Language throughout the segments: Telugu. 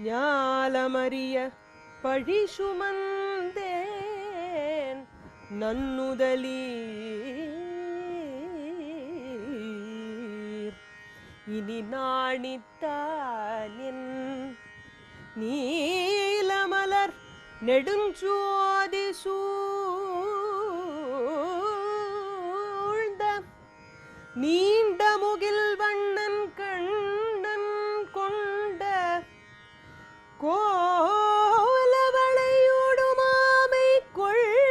ஞாலமறிய பழி சுமந்தேன் நன்னுதலீர். இனி நாணித்தானின் நீலமலர் நெடுஞ்சோதி சூழ்ந்த நீண்ட முகில் வண்ணன் கண்ணன் கொண்ட கோலவளையோடுமாமை கொள்வான்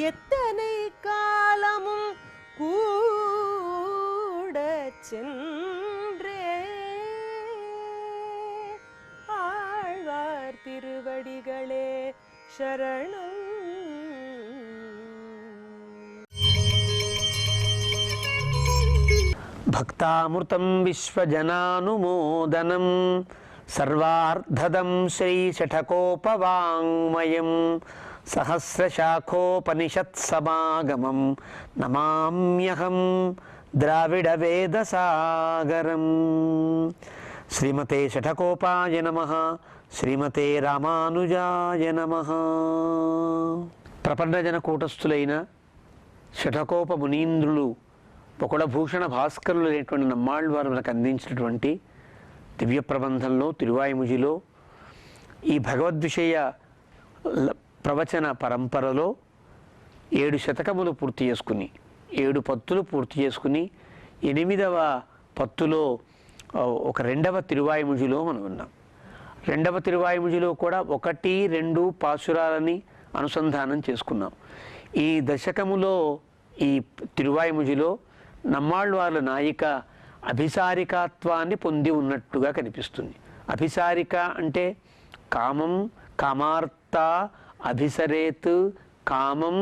எத்தனை காலமும் கூட சென்றே. ஆழ்வார் திருவடிகளே சரணம். భక్తామృతం విశ్వజనానుమోదనం సర్వార్ధదం శ్రీశఠకోపవాङ्మయం సహస్రశాఖోపనిషత్సమాగమం నమామ్యహం ద్రావిడవేదసాగరం. శ్రీమతే శఠకోపాయ నమః. శ్రీమతే రామానుజాయ నమః. ప్రపన్నజన కూటస్థులైన శఠకోప మునీంద్రులు బకుళభూషణ భాస్కరులు అనేటువంటి నమ్మాళ్ళవారు మనకు అందించినటువంటి దివ్య ప్రబంధంలో తిరువాయిముజిలో ఈ భగవద్విషయ ప్రవచన పరంపరలో 7 శతకములు పూర్తి చేసుకుని 7 పత్తులు పూర్తి చేసుకుని 8వ పత్తులో ఒక 2వ తిరువాయిముజిలో మనం ఉన్నాం. 2వ తిరువాయిముజిలో కూడా 1, 2 పాశురాలని అనుసంధానం చేసుకున్నాం. ఈ దశకములో ఈ తిరువాయిముజిలో నమ్మాళ్ళవార్ల నాయిక అభిసారికాత్వాన్ని పొంది ఉన్నట్టుగా కనిపిస్తుంది. అభిసారిక అంటే కామం, కామార్త, అభిసరేత్, కామం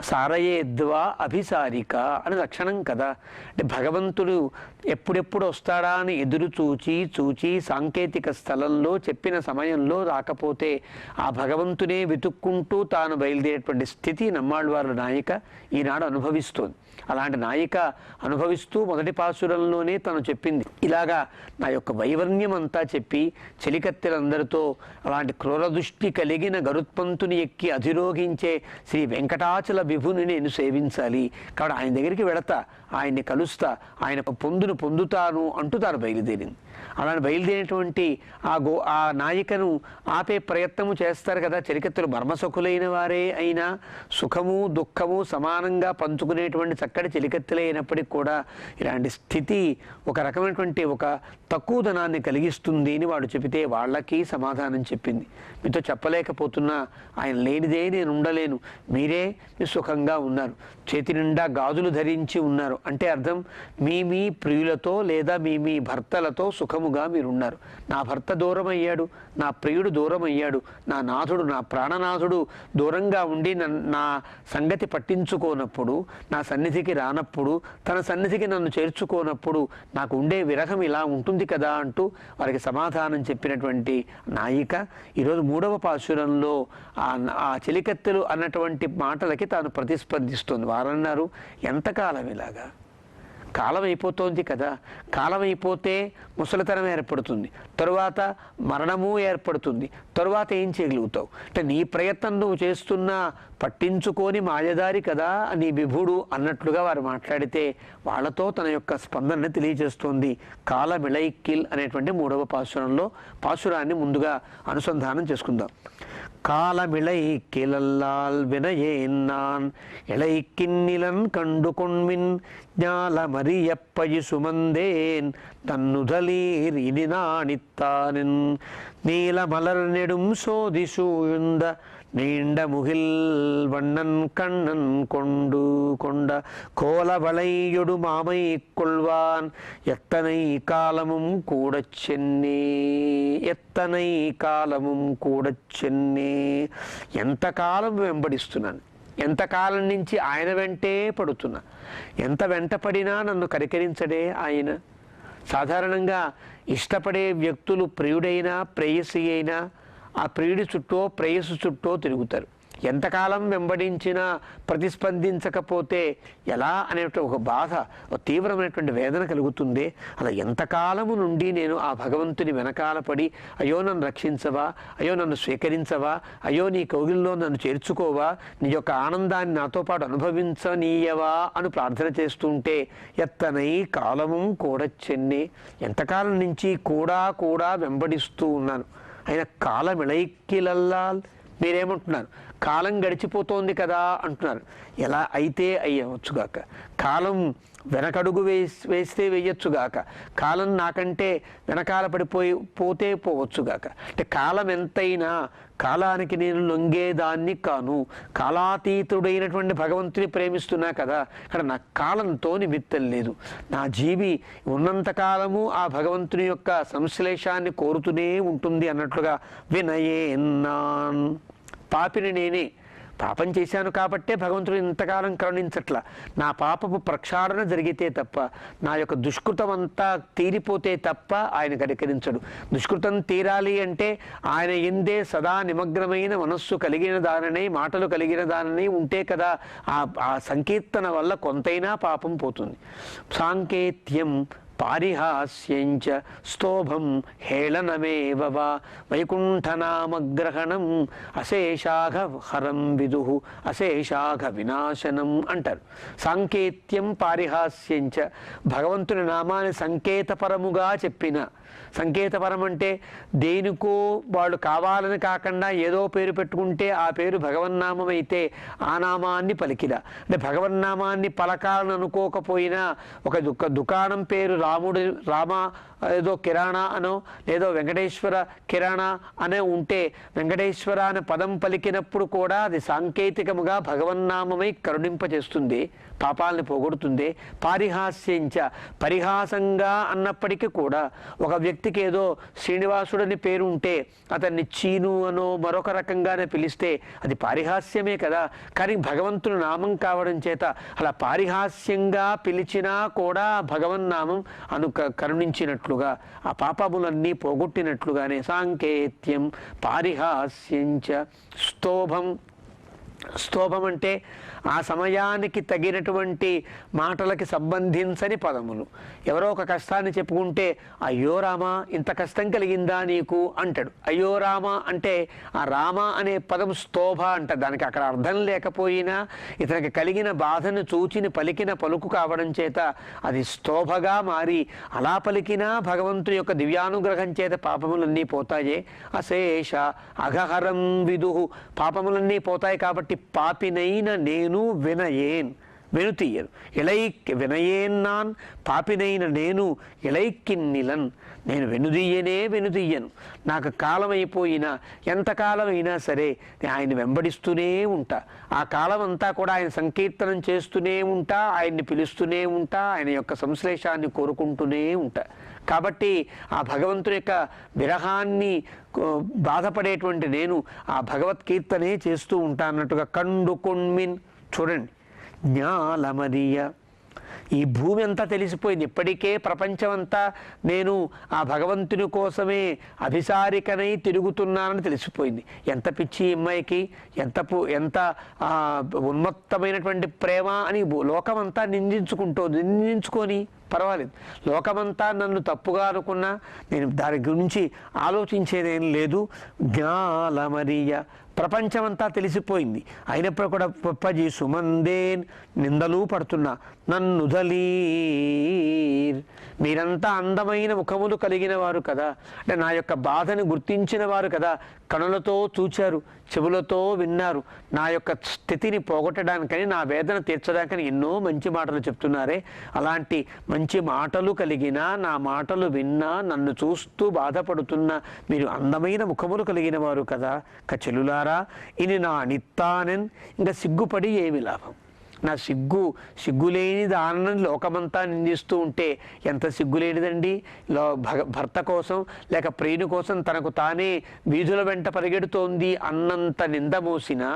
సారయేద్వా అభిసారిక అని లక్షణం కదా. అంటే భగవంతుడు ఎప్పుడెప్పుడు వస్తాడా అని ఎదురు చూచి సాంకేతిక స్థలంలో చెప్పిన సమయంలో రాకపోతే ఆ భగవంతునే వెతుక్కుంటూ తాను బయలుదేరేటువంటి స్థితి నమ్మాళ్ళవార్ల నాయిక ఈనాడు అనుభవిస్తోంది. అలాంటి నాయిక అనుభవిస్తూ మొదటి పాసురంలోనే తను చెప్పింది, ఇలాగా నా యొక్క వైవర్ణ్యం అంతా చెప్పి చెలికత్తెలందరితో అలాంటి క్రూరదృష్టి కలిగిన గరుత్మంతుని ఎక్కి అధిరోగించే శ్రీ వెంకటాచల విభుని నేను సేవించాలి, కాబట్టి ఆయన దగ్గరికి వెళతా, ఆయన్ని కలుస్తా, ఆయన పొందును పొందుతాను అంటూ తాను బయలుదేరింది. అలాంటి బయలుదేరినటువంటి ఆ నాయికను ఆపే ప్రయత్నము చేస్తారు కదా చెలికత్తెలు. మర్మసఖులైన వారే అయినా సుఖము దుఃఖము సమానంగా పంచుకునేటువంటి చక్కటి చెలికత్తెలైనప్పటికీ కూడా ఇలాంటి స్థితి ఒక రకమైనటువంటి ఒక తక్కువదనాన్ని కలిగిస్తుంది అని వాడు చెబితే వాళ్ళకి సమాధానం చెప్పింది. మీతో చెప్పలేకపోతున్నా, ఆయన లేనిదే నేను ఉండలేను, మీరే సుఖంగా ఉన్నారు, చేతి నిండా గాజులు ధరించి ఉన్నారు అంటే అర్థం మీ ప్రియులతో లేదా మీ భర్తలతో సుఖముగా మీరున్నారు. నా భర్త దూరం అయ్యాడు, నా ప్రియుడు దూరం అయ్యాడు, నా నాథుడు నా ప్రాణనాథుడు దూరంగా ఉండి నా సంగతి పట్టించుకోనప్పుడు, నా సన్నిధికి రానప్పుడు, తన సన్నిధికి నన్ను చేర్చుకోనప్పుడు నాకు ఉండే విరహం ఇలా ఉంటుంది కదా అంటూ వారికి సమాధానం చెప్పినటువంటి నాయిక ఈరోజు 3వ పాశురంలో ఆ చెలికత్తెలు అన్నటువంటి మాటలకి తాను ప్రతిస్పందిస్తుంది. వారన్నారు, ఎంతకాలం ఇలాగా? కాలం అయిపోతోంది కదా, కాలం అయిపోతే ముసలితనం ఏర్పడుతుంది, తరువాత మరణము ఏర్పడుతుంది, తరువాత ఏం చేయగలుగుతావు? అంటే నీ ప్రయత్నం నువ్వు చేస్తున్నా పట్టించుకొని మాయదారి కదా నీ విభుడు అన్నట్లుగా వారు మాట్లాడితే వాళ్ళతో తన యొక్క స్పందనని తెలియజేస్తోంది. కాలమిళైకిల్ అనేటువంటి 3వ పాశురంలో పాశురాన్ని ముందుగా అనుసంధానం చేసుకుందాం. காலமிளைக்கிழல்லால் வினையேன்னான் இளைக்கின்னிலன் கண்டு கொண்மின் ஞாலமறியப்பயி சுமந்தேன் தன்னுதலீர் இனி நாணித்தானின் நீலமலர் நெடும் சோதி சூழ்ந்த நீண்ட முகில் வண்ணன் கண்ணன் கொண்ட கோலவளையொடு மாமை கொள்வான் எத்தனை காலமும் கூடச் சென்னே, ఎత్తనై కాలముం కూడా చెన్నే. ఎంతకాలం వెంబడిస్తున్నాను, ఎంతకాలం నుంచి ఆయన వెంటే పడుతున్నా, ఎంత వెంట పడినా నన్ను కరికరించడే ఆయన. సాధారణంగా ఇష్టపడే వ్యక్తులు ప్రియుడైనా ప్రేయసి అయినా ఆ ప్రియుడి చుట్టూ ప్రేయసు చుట్టూ తిరుగుతారు. ఎంతకాలం వెంబడించినా ప్రతిస్పందించకపోతే ఎలా అనేటువంటి ఒక బాధ, ఒక తీవ్రమైనటువంటి వేదన కలుగుతుంది. అలా ఎంతకాలము నుండి నేను ఆ భగవంతుని వెనకాల పడి, అయ్యో నన్ను రక్షించవా, అయ్యో నన్ను స్వీకరించవా, అయ్యో నీ కౌగిల్లో నన్ను చేర్చుకోవా, నీ యొక్క ఆనందాన్ని నాతో పాటు అనుభవించనీయవా అని ప్రార్థన చేస్తుంటే, ఎత్తనై కాలము కూడా చెన్నే, ఎంతకాలం నుంచి కూడా వెంబడిస్తూ ఉన్నాను. అయినా కాలం ఇళైక్కిలల్లాల్, మీరేమంటున్నారు? కాలం గడిచిపోతోంది కదా అంటున్నారు. ఎలా అయితే అయ్యవచ్చుగాక, కాలం వెనకడుగు వేస్తే వేయొచ్చుగాక, కాలం నాకంటే వెనకాల పోతే పోవచ్చుగాక. అంటే కాలం ఎంతైనా కాలానికి నేను లొంగేదాన్ని కాను, కాలాతీతుడైనటువంటి భగవంతుని ప్రేమిస్తున్నా కదా. ఇక్కడ నా కాలంతో నిమిత్తం లేదు. నా జీవి ఉన్నంతకాలము ఆ భగవంతుని యొక్క సంశ్లేషాన్ని కోరుతూనే ఉంటుంది అన్నట్లుగా వినయేన్నాన్, పాపిని నేనే, పాపం చేశాను కాబట్టే భగవంతుడు ఇంతకాలం కరుణించట్ల. నా పాపపు ప్రక్షాళన జరిగితే తప్ప, నా యొక్క దుష్కృతం అంతా తీరిపోతే తప్ప ఆయన కనికరించడు. దుష్కృతం తీరాలి అంటే ఆయన ఎందే సదా నిమగ్నమైన మనస్సు కలిగిన దానిని, మాటలు కలిగిన దానిని ఉంటే కదా ఆ సంకీర్తన వల్ల కొంతైనా పాపం పోతుంది. సాంకేత్యం పారిహాస్యంచ స్తోభం హేళనమేవ వా వైకుంఠనామగ్రహణం అశేషాఘ హరం విదుః అశేషాఘ వినాశనం అంటారు. సాంకేత్యం పారిహాస్యంచ, భగవంతుని నామాన్ని సంకేతపరముగా చెప్పిన, సంకేతపరం అంటే దేనికో వాళ్ళు కావాలని కాకుండా ఏదో పేరు పెట్టుకుంటే ఆ పేరు భగవన్నామం అయితే ఆ నామాన్ని పలికిన, అంటే భగవన్నామాన్ని పలకాలని అనుకోకపోయినా ఒక దుకాణం పేరు రామ ఏదో కిరాణా అనో, లేదో వెంకటేశ్వర కిరాణా అనే ఉంటే వెంకటేశ్వర అనే పదం పలికినప్పుడు కూడా అది సాంకేతికముగా భగవన్నామమై కరుణింపచేస్తుంది, పాపాలని పోగొడుతుంది. పారిహాస్యంచ, పరిహాసంగా అన్నప్పటికీ కూడా ఒక వ్యక్తికి ఏదో శ్రీనివాసుడని పేరు ఉంటే అతన్ని చీను అనో మరొక రకంగానే పిలిస్తే అది పారిహాస్యమే కదా. కానీ భగవంతుని నామం కావడం చేత అలా పారిహాస్యంగా పిలిచినా కూడా భగవన్నామం కరుణించినట్లుగా, ఆ పాపములన్నీ పోగొట్టినట్లుగానే సాంకేత్యం పారిహాస్యంచ స్తోభం. స్తోభం అంటే ఆ సమయానికి తగినటువంటి మాటలకి సంబంధించని పదములు. ఎవరో ఒక కష్టాన్ని చెప్పుకుంటే అయ్యో రామా ఇంత కష్టం కలిగిందా నీకు అంటాడు. అయ్యో రామా అంటే ఆ రామ అనే పదం స్తోభ అంట. దానికి అక్కడ అర్థం లేకపోయినా ఇతనికి కలిగిన బాధను చూచిని పలికిన పలుకు కావడం చేత అది స్తోభగా మారి అలా పలికినా భగవంతుని యొక్క దివ్యానుగ్రహం చేత పాపములన్నీ పోతాయే. అశేష అఘహరం విదుః, పాపములన్నీ పోతాయి కాబట్టి పాపినైన నేను వినయేన్, వెనుతీయను. వినయేన్నాన్, పాపినైన నేను ఇళైక్కిన్నిలన్, నేను వెనుదీయను. నాకు కాలం అయిపోయినా, ఎంతకాలం అయినా సరే ఆయన వెంబడిస్తూనే ఉంటా. ఆ కాలం అంతా కూడా ఆయన సంకీర్తనం చేస్తూనే ఉంటా, ఆయన్ని పిలుస్తూనే ఉంటా, ఆయన యొక్క సంశ్లేషాన్ని కోరుకుంటూనే ఉంటా. కాబట్టి ఆ భగవంతుని యొక్క విరహాన్ని బాధపడేటువంటి నేను ఆ భగవత్కీర్తనే చేస్తూ ఉంటా అన్నట్టుగా. కండు కొన్మిన్, చూడండి, జ్ఞాలమరియ, ఈ భూమి అంతా తెలిసిపోయింది. ఇప్పటికే ప్రపంచమంతా నేను ఆ భగవంతుని కోసమే అభిసారికనై తిరుగుతున్నానని తెలిసిపోయింది. ఎంత పిచ్చి అమ్మాయికి, ఎంత ఉన్మత్తమైనటువంటి ప్రేమ అని లోకమంతా నిందించుకొని పర్వాలేదు. లోకమంతా నన్ను తప్పుగా అనుకున్నా నేను దాని గురించి ఆలోచించేదేం లేదు. జ్ఞాలమరియ, ప్రపంచమంతా తెలిసిపోయింది. అయినప్పుడు కూడా పప్పజీ సుమందేన్, నిందలు పడుతున్నా. నన్నుదలీర్, మీరంతా అందమైన ముఖములు కలిగిన వారు కదా, అంటే నా యొక్క బాధను గుర్తించిన వారు కదా, కనులతో చూచారు, చెవులతో విన్నారు, నా యొక్క స్థితిని పోగొట్టడానికని, నా వేదన తీర్చడానికని ఎన్నో మంచి మాటలు చెప్తున్నారే. అలాంటి మంచి మాటలు కలిగిన, నా మాటలు విన్నా, నన్ను చూస్తూ బాధపడుతున్న మీరు అందమైన ముఖములు కలిగిన వారు కదా. చెలులారా, ఇది నా అనిత్తానన్, ఇంకా సిగ్గుపడి ఏమి లాభం. నా సిగ్గులేని దానని లోకమంతా నిందిస్తూ ఉంటే ఎంత సిగ్గులేనిదండి. భర్త కోసం లేక ప్రియుని కోసం తనకు తానే వీధుల వెంట పరిగెడుతోంది అన్నంత నింద మోసినా,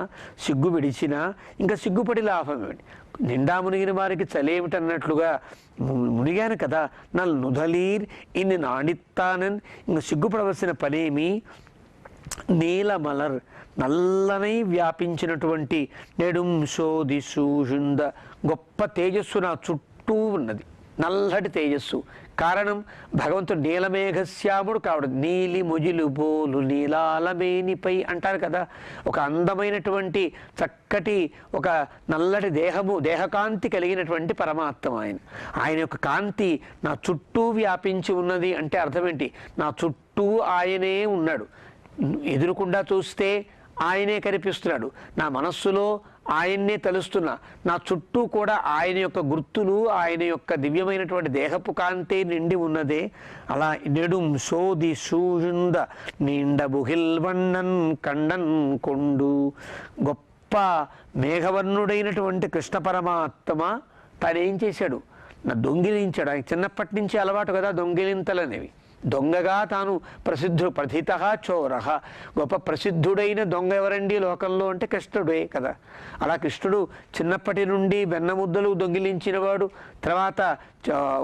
సిగ్గు విడిచినా ఇంకా సిగ్గుపడి లాభం ఏమిటి. నిండా మునిగిన వారికి చలేమిటన్నట్లుగా మునిగాను కదా. నల్ నుదలీర్ ఇన్ని నాణిత్తానన్, ఇంక సిగ్గుపడవలసిన పనేమి. నీలమలర్ నల్లనై వ్యాపించినటువంటి నెడుం శోధి శూషుంద గొప్ప తేజస్సు నా చుట్టూ ఉన్నది, నల్లటి తేజస్సు. కారణం భగవంతుడు నీలమేఘశ్యాముడు కావడం. నీలి ముజిలు బోలు నీలాలమేనిపై అంటారు కదా. ఒక అందమైనటువంటి చక్కటి ఒక నల్లటి దేహకాంతి కలిగినటువంటి పరమాత్మ ఆయన. ఆయన యొక్క కాంతి నా చుట్టూ వ్యాపించి ఉన్నది అంటే అర్థం ఏంటి? నా చుట్టూ ఆయనే ఉన్నాడు. ఎదురుకుండా చూస్తే ఆయనే కనిపిస్తున్నాడు, నా మనస్సులో ఆయన్నే తలుస్తున్నా, నా చుట్టూ కూడా ఆయన యొక్క గుర్తులు, ఆయన యొక్క దివ్యమైనటువంటి దేహపు కాంతే నిండి ఉన్నదే. అలా నెడుం శోధి శూషుంద నిండ బుహిల్వన్నన్ కండన్ కొండు. గొప్ప మేఘవర్ణుడైనటువంటి కృష్ణ పరమాత్మ తనేం చేశాడు? నా దొంగిలించాడు. ఆయన చిన్నప్పటి నుంచి అలవాటు కదా దొంగిలింతలనేవి. దొంగగా తాను ప్రసిద్ధ చోర. గొప్ప ప్రసిద్ధుడైన దొంగ ఎవరండి లోకంలో అంటే కృష్ణుడే కదా. అలా కృష్ణుడు చిన్నప్పటి నుండి వెన్నముద్దలు దొంగిలించినవాడు, తర్వాత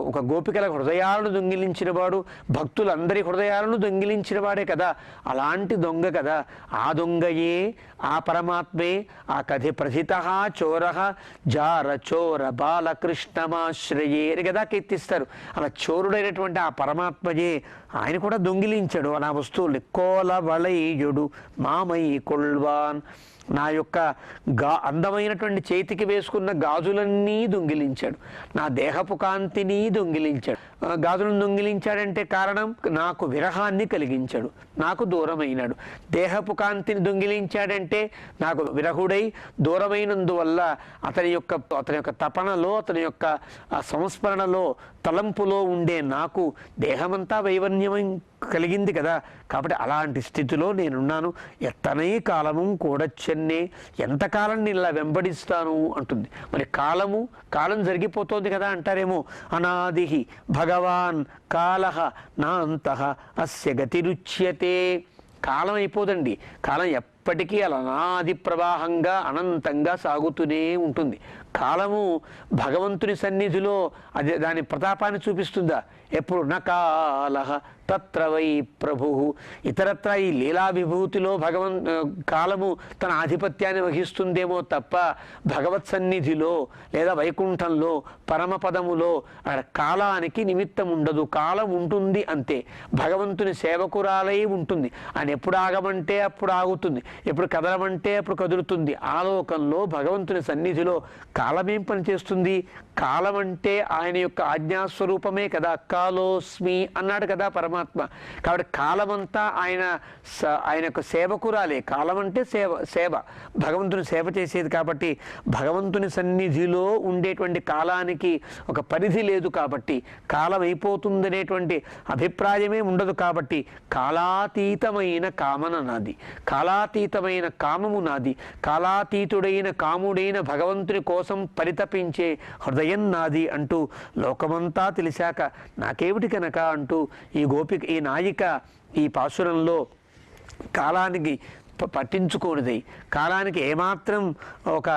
ఒక గోపికల హృదయాలను దొంగిలించినవాడు, భక్తులందరి హృదయాలను దొంగిలించినవాడే కదా. అలాంటి దొంగ కదా. ఆ దొంగయే, ఆ పరమాత్మే, ఆ కథ ప్రథిత చోర జార చోర బాలకృష్ణమాశ్రయే అని కదా కీర్తిస్తారు. అలా చోరుడైనటువంటి ఆ పరమాత్మయే ఆయన కూడా దొంగిలించాడు నా వస్తువుల్ని. కోల వళయుడు మామై కొల్వాన్, నా యొక్క అందమైనటువంటి చేతికి వేసుకున్న గాజులన్నీ దొంగిలించాడు, నా దేహపు కాంతిని దొంగిలించాడు. గాజులను దొంగిలించాడంటే కారణం నాకు విరహాన్ని కలిగించాడు, నాకు దూరమైనాడు. దేహపు కాంతిని దొంగిలించాడంటే నాకు విరహుడై దూరమైనందువల్ల అతని యొక్క తపనలో, అతని యొక్క సంస్మరణలో, తలంపులో ఉండే నాకు దేహమంతా వైవన్యమై కలిగింది కదా. కాబట్టి అలాంటి స్థితిలో నేనున్నాను. ఎత్తనై కాలము కూడచ్చన్నే, ఎంతకాలం నేను ఇలా వెంబడిస్తాను అంటుంది. మరి కాలం జరిగిపోతుంది కదా అంటారేమో. అనాదిహి భగవాన్ కాలః నాంతః అస్య గతిరుచ్యతే. కాలం అయిపోదండి. కాలం ఎప్పటికీ అలా అనాది ప్రవాహంగా అనంతంగా సాగుతూనే ఉంటుంది. కాలము భగవంతుని సన్నిధిలో అది దాని ప్రతాపాన్ని చూపిస్తుందా? ఎప్పుడు నకాలః తత్ర వై ప్రభు. ఇతరత్ర ఈ లీలా విభూతిలో కాలము తన ఆధిపత్యాన్ని వహిస్తుందేమో తప్ప భగవత్ సన్నిధిలో లేదా వైకుంఠంలో పరమపదములో కాలానికి నిమిత్తం ఉండదు. కాలం ఉంటుంది అంతే. భగవంతుని సేవకురాలై ఉంటుంది. ఆయన ఎప్పుడు ఆగమంటే అప్పుడు ఆగుతుంది, ఎప్పుడు కదలమంటే అప్పుడు కదులుతుంది. ఆలోకంలో భగవంతుని సన్నిధిలో కాలమేం పనిచేస్తుంది? కాలం అంటే ఆయన యొక్క ఆజ్ఞాస్వరూపమే కదా. కాలోస్మి అన్నాడు కదా పరమాత్మ. కాబట్టి కాలమంతా ఆయన యొక్క సేవకురాలే. కాలం అంటే సేవ, భగవంతుని సేవ చేసేది. కాబట్టి భగవంతుని సన్నిధిలో ఉండేటువంటి కాలానికి ఒక పరిధి లేదు. కాబట్టి కాలం అయిపోతుందనేటువంటి అభిప్రాయమే ఉండదు. కాబట్టి కాలాతీతమైన కామన నాది, కాలాతీతమైన కామము నాది, కాలాతీతుడైన కాముడైన భగవంతుని కోసం పరితపించే హృదయం నాది అంటూ లోకమంతా తెలిసాక నాకేమిటి కనుక అంటూ ఈ నాయిక ఈ పాసురంలో కాలానికి పట్టించుకోనిదై, కాలానికి ఏమాత్రం ఒక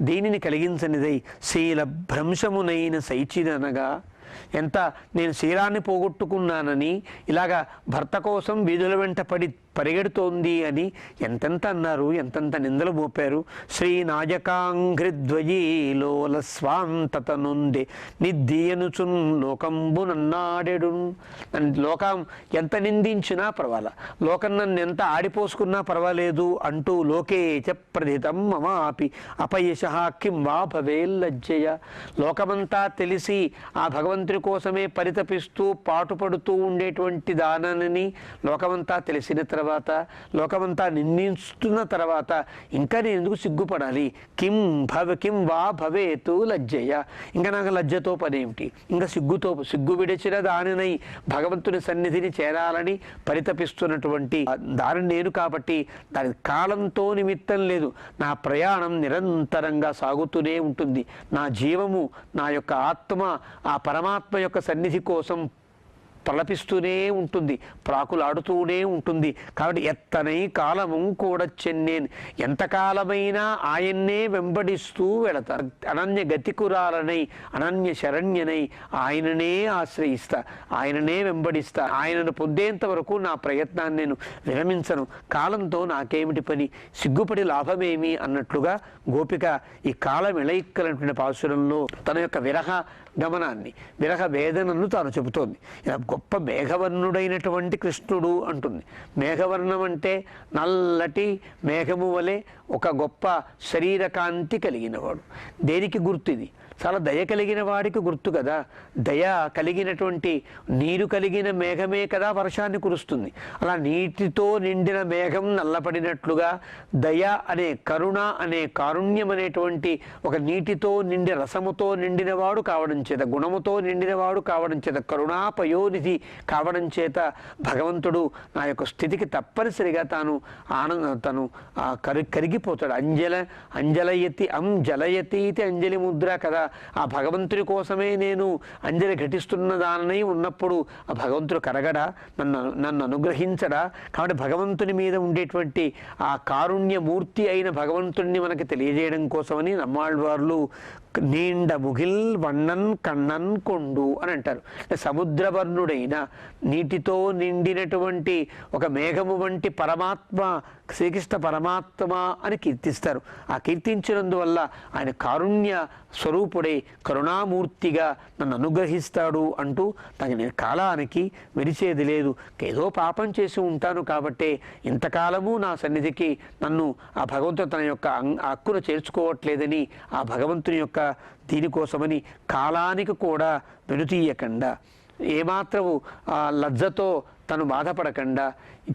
దీనిని కలిగించనిదై, శీల భ్రంశమునైన శైచిదనగా, ఎంత నేను శీలాన్ని పోగొట్టుకున్నానని ఇలాగా భర్త కోసం వీధుల వెంట పరిగెడుతోంది అని ఎంతెంత అన్నారు, ఎంతెంత నిందలు మోపారు. శ్రీనాజకాంఘ్రిద్వయీలోల స్వాంతత నొందే నిద్దీయనుచున్ లోకంబునన్నాడెడు. లోకం ఎంత నిందించినా పర్వాలా, లోకం నన్ను ఎంత ఆడిపోసుకున్నా పర్వాలేదు అంటూ లోకే చ ప్రథితం మమాపి అపయశ కిం వా భవేల్లజ్జయ. లోకమంతా తెలిసి ఆ భగవంతుని కోసమే పరితపిస్తూ పాటుపడుతూ ఉండేటువంటి దానని లోకమంతా తెలిసిన తర్వాత, లోకమంతా నిందిస్తున్న తర్వాత ఇంకా నేను ఎందుకు సిగ్గుపడాలి? కిం వా భవేతు లజ్జయ. ఇంకా నాకు లజ్జతో పనేమిటి? ఇంకా సిగ్గు విడిచిన దానినై భగవంతుని సన్నిధిని చేరాలని పరితపిస్తున్నటువంటి దాని నేను. కాబట్టి దాని కాలంతో నిమిత్తం లేదు. నా ప్రయాణం నిరంతరంగా సాగుతూనే ఉంటుంది. నా జీవము, నా యొక్క ఆత్మ ఆ పరమాత్మ యొక్క సన్నిధి కోసం ప్రలపిస్తూనే ఉంటుంది, ప్రాకులాడుతూనే ఉంటుంది. కాబట్టి ఎత్తనై కాలము కూడా చెన్నేన్, ఎంతకాలమైనా ఆయన్నే వెంబడిస్తూ వెళతారు. అనన్య గతికురాలనై అనన్య శరణ్యనై ఆయననే ఆశ్రయిస్తా, ఆయననే వెంబడిస్తా. ఆయనను పొందేంత వరకు నా ప్రయత్నాన్ని నేను విరమించను. కాలంతో నాకేమిటి పని, సిగ్గుపడి లాభమేమి అన్నట్లుగా గోపిక ఈ కాలం ఇళయిక్కలైనటువంటి పాశురంలో తన యొక్క విరహ గమనాన్ని, విరహ వేదనను తాను చెబుతోంది. ఇలా గొప్ప మేఘవర్ణుడైనటువంటి కృష్ణుడు అంటుంది. మేఘవర్ణం అంటే నల్లటి మేఘము వలె ఒక గొప్ప శరీరకాంతి కలిగినవాడు. దేనికి గుర్తు ఇది? చాలా దయ కలిగిన వాడికి గుర్తు కదా. దయ కలిగినటువంటి నీరు కలిగిన మేఘమే కదా వర్షాన్ని కురుస్తుంది. అలా నీటితో నిండిన మేఘం నల్లపడినట్లుగా దయ అనే, కరుణ అనే, కారుణ్యం అనేటువంటి ఒక నీటితో నిండి రసముతో నిండినవాడు కావడం చేత, గుణముతో నిండినవాడు కావడం చేత, కరుణాపయోనిధి కావడం చేత భగవంతుడు నా యొక్క స్థితికి తప్పనిసరిగా తాను కరిగిపోతాడు. అంజలయతి జలయతి ఇది అంజలి ముద్ర కదా. ఆ భగవంతుడి కోసమే నేను అంజలి ఘటిస్తున్న దానై ఉన్నప్పుడు ఆ భగవంతుడు కరగడా, నన్ను అనుగ్రహించడా? కాబట్టి భగవంతుని మీద ఉండేటువంటి ఆ కారుణ్యమూర్తి అయిన భగవంతుడిని మనకి తెలియజేయడం కోసమని నమ్మాళ్వార్లు నీండ ముగిల్ వన్నన్ కన్నన్ కొండు అని అంటారు. సముద్రవర్ణుడైన నీటితో నిండినటువంటి ఒక మేఘము వంటి పరమాత్మ, శ్రీకృష్ణ పరమాత్మ అని కీర్తిస్తారు. ఆ కీర్తించినందువల్ల ఆయన కారుణ్య స్వరూపుడే, కరుణామూర్తిగా నన్ను అనుగ్రహిస్తాడు అంటూ తగిన కాలానికి విరిచేది లేదు. ఏదో పాపం చేసి ఉంటాను కాబట్టే ఇంతకాలము నా సన్నిధికి నన్ను ఆ భగవంతుడు తన యొక్క హక్కును చేర్చుకోవట్లేదని ఆ భగవంతుని యొక్క దీనికోసమని కాలానికి కూడా వెనుతీయకుండా, ఏమాత్రము లజ్జతో తను బాధపడకుండా,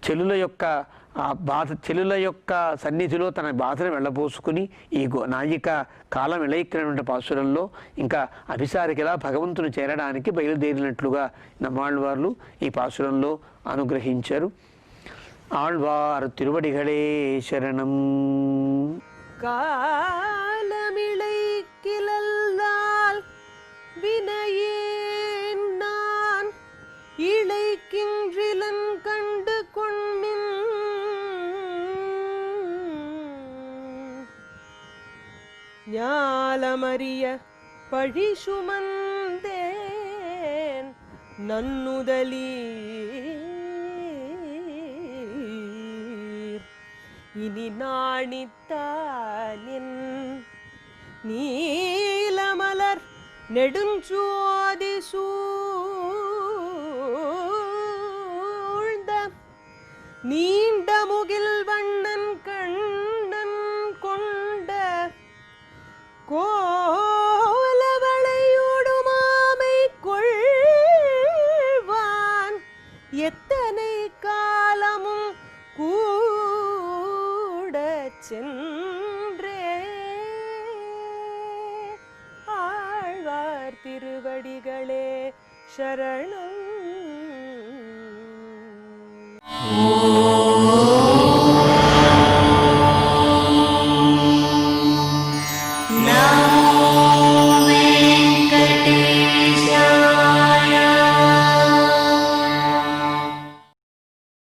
చెలుల యొక్క సన్నిధిలో తన బాధను వెళ్ళబోసుకుని ఈ నాయిక కాలం ఇళయిక్కినటువంటి పాశురంలో ఇంకా అభిసారికలా భగవంతుని చేరడానికి బయలుదేరినట్లుగా నమ్మాళ్వార్లు ఈ పాశురంలో అనుగ్రహించారు. ఆళ్వార్ తిరువడిగళే శరణం. காலமிழைக்கிழந்தால் வினையேன் நான் இழைக்கின்றிலன் கண்டு கொண்மின் ஞாலமறிய பழி சுமந்தேன் நன்னுதலீர் இனி நாணித்தானின் நீலமலர் நெடுஞ்சோதி சூழ்ந்த நீண்ட முகில் வண்ணன் கண்ணன் கொண்ட கோலவளையோடு மாமை கொள்வான் எத்தனை காலமும் கூட சென்றே. ஆழ்வார் திருவடிகளே சரணம்.